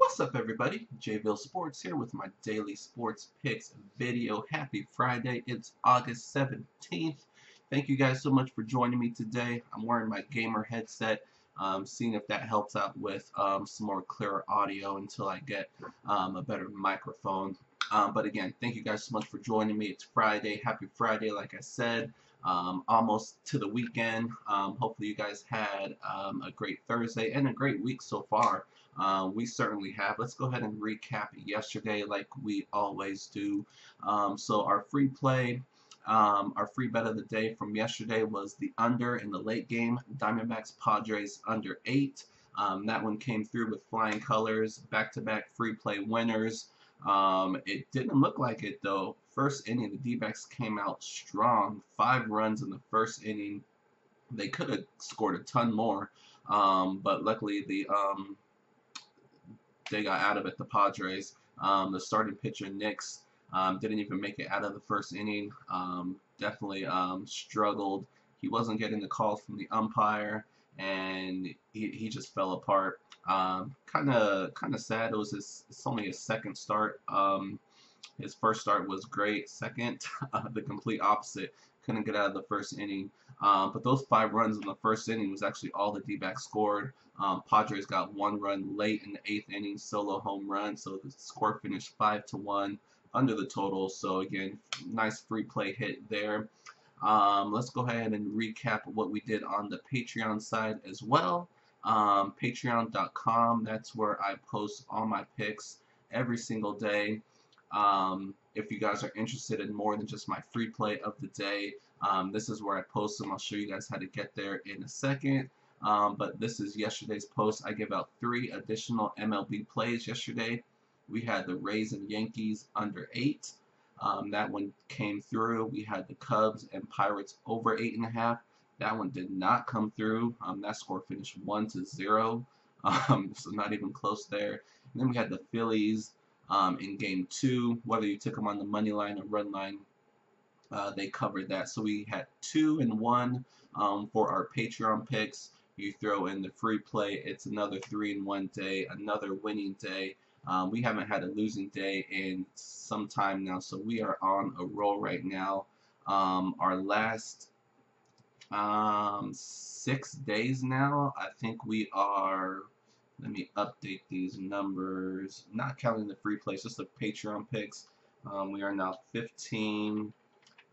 What's up, everybody? JVille Sports here with my daily sports picks video. Happy Friday. It's August 17th. Thank you guys so much for joining me today. I'm wearing my gamer headset, seeing if that helps out with some more clearer audio until I get a better microphone. But again, thank you guys so much for joining me. It's Friday. Happy Friday, like I said. Almost to the weekend. Hopefully you guys had a great Thursday and a great week so far. We certainly have. Let's go ahead and recap yesterday like we always do. So our free play, our free bet of the day from yesterday was the under in the late game, Diamondbacks Padres under 8. That one came through with flying colors, back-to-back free play winners. It didn't look like it though. First inning, the D-backs came out strong. 5 runs in the first inning. They could have scored a ton more, but luckily they got out of it, the Padres. The starting pitcher, Nix, didn't even make it out of the first inning. Definitely struggled. He wasn't getting the calls from the umpire, and he just fell apart. Kind of sad. It's only his second start. His first start was great. Second, the complete opposite. Couldn't get out of the first inning. But those 5 runs in the first inning was actually all the D-backs scored. Padres got 1 run late in the 8th inning, solo home run. So the score finished 5-1 under the total. So again, nice free play hit there. Let's go ahead and recap what we did on the Patreon side as well. Patreon.com, that's where I post all my picks every single day. If you guys are interested in more than just my free play of the day, this is where I post them. I'll show you guys how to get there in a second. But this is yesterday's post. I gave out 3 additional MLB plays yesterday. We had the Rays and Yankees under 8. That one came through. We had the Cubs and Pirates over 8.5. That one did not come through. That score finished 1-0. So not even close there. And then we had the Phillies in game 2, whether you took them on the money line or run line, they covered that. So we had 2 and 1 for our Patreon picks. You throw in the free play, it's another 3 and 1 day, another winning day. We haven't had a losing day in some time now, so we are on a roll right now. Our last 6 days now, I think we are. Let me update these numbers, not counting the free plays, just the Patreon picks. We are now 15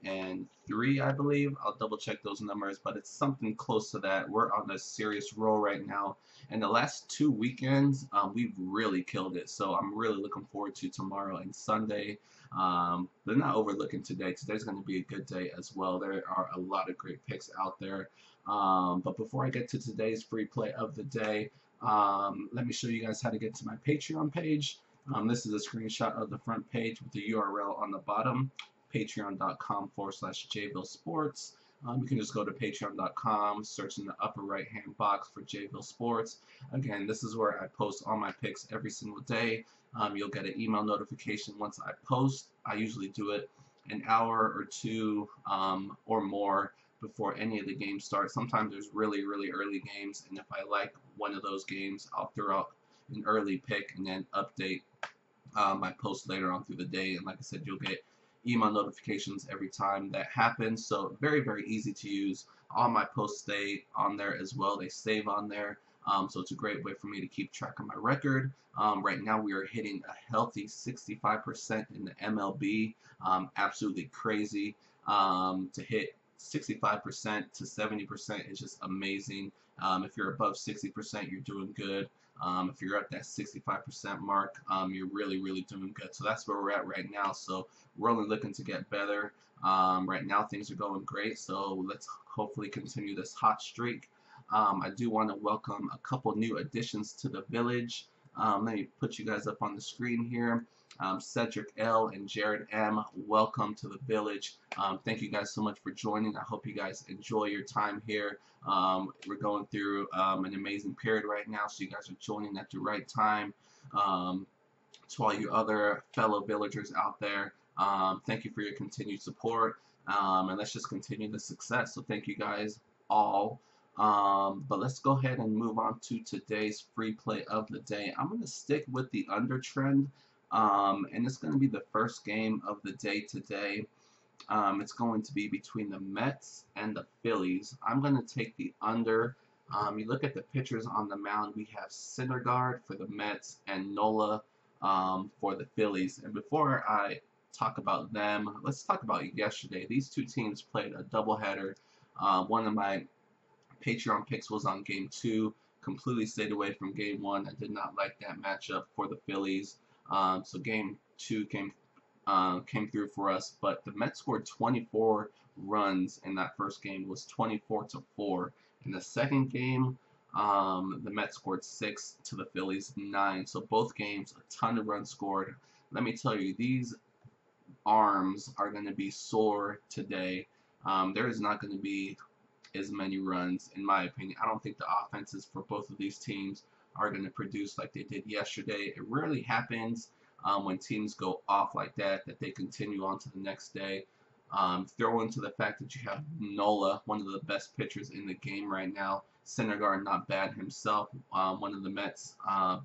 and 3, I believe. I'll double check those numbers, but it's something close to that. We're on a serious roll right now. And the last 2 weekends, we've really killed it. So I'm really looking forward to tomorrow and Sunday. But not overlooking today. Today's going to be a good day as well. There are a lot of great picks out there. But before I get to today's free play of the day, let me show you guys how to get to my Patreon page. This is a screenshot of the front page with the URL on the bottom, patreon.com/JVille Sports. You can just go to patreon.com, search in the upper right hand box for JVille Sports. Again, this is where I post all my picks every single day. You'll get an email notification once I post. I usually do it an hour or 2 or more before any of the games start. Sometimes there's really early games, and if I like one of those games, I'll throw out an early pick and then update my post later on through the day. And like I said, you'll get email notifications every time that happens. So very easy to use. All my posts stay on there as well. They save on there. So it's a great way for me to keep track of my record. Right now we are hitting a healthy 65% in the MLB. Absolutely crazy. To hit 65% to 70% is just amazing. If you're above 60%, you're doing good. If you're at that 65% mark, you're really doing good. So that's where we're at right now. So we're only looking to get better. Right now things are going great. So let's hopefully continue this hot streak. I do want to welcome a couple new additions to the village. Let me put you guys up on the screen here. Cedric L and Jared M, welcome to the village. Thank you guys so much for joining. I hope you guys enjoy your time here. We're going through an amazing period right now, so you guys are joining at the right time. To all you other fellow villagers out there, thank you for your continued support, and let's just continue the success. So thank you guys all. But let's go ahead and move on to today's free play of the day. I'm going to stick with the under trend, and it's going to be the first game of the day today. It's going to be between the Mets and the Phillies. I'm going to take the under. You look at the pitchers on the mound. We have Syndergaard for the Mets and Nola for the Phillies. And before I talk about them, let's talk about yesterday. These two teams played a doubleheader. One of my Patreon picks was on game 2. Completely stayed away from game 1. I did not like that matchup for the Phillies. So game 2 came through for us, but the Mets scored 24 runs in that first game. It was 24-4. In the second game, the Mets scored 6 to the Phillies 9. So both games, a ton of runs scored. Let me tell you, these arms are going to be sore today. There is not going to be as many runs, in my opinion. I don't think the offenses for both of these teams are going to produce like they did yesterday. It rarely happens when teams go off like that they continue on to the next day. Throw into the fact that you have Nola, one of the best pitchers in the game right now. Syndergaard, not bad himself, one of the Mets'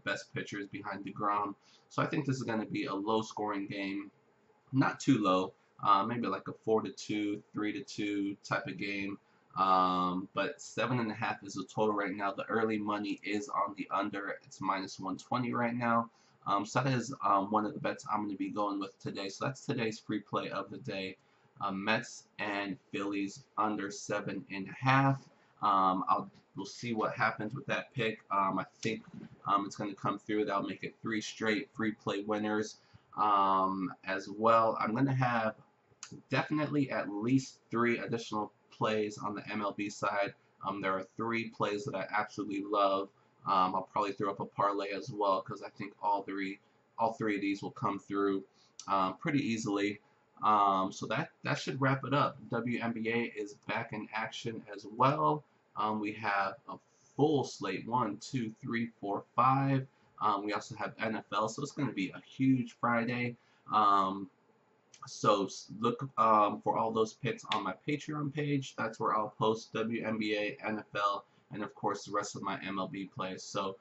best pitchers behind DeGrom. So I think this is going to be a low-scoring game, not too low, maybe like a 4-2, 3-2 type of game. But 7.5 is the total right now. The early money is on the under. It's -120 right now. So that is one of the bets I'm going to be going with today. So that's today's free play of the day. Mets and Phillies under 7.5. We'll see what happens with that pick. I think it's going to come through. That'll make it 3 straight free play winners as well. I'm going to have definitely at least 3 additional plays on the MLB side. There are 3 plays that I absolutely love. I'll probably throw up a parlay as well because I think all three of these will come through pretty easily. So that should wrap it up. WNBA is back in action as well. We have a full slate, 1, 2, 3, 4, 5. We also have NFL, so it's going to be a huge Friday. So look for all those picks on my Patreon page. That's where I'll post WNBA, NFL, and of course the rest of my MLB plays. So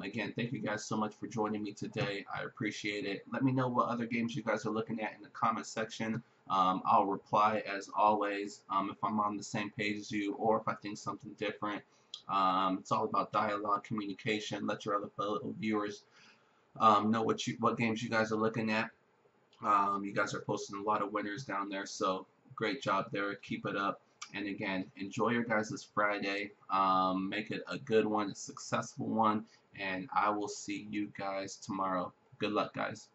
again, thank you guys so much for joining me today. I appreciate it. Let me know what other games you guys are looking at in the comment section. I'll reply as always if I'm on the same page as you or if I think something different. It's all about dialogue, communication. Let your other fellow viewers know what games you guys are looking at. You guys are posting a lot of winners down there, so great job there. Keep it up. And again, enjoy your guys' Friday. Make it a good one, a successful one, and I will see you guys tomorrow. Good luck, guys.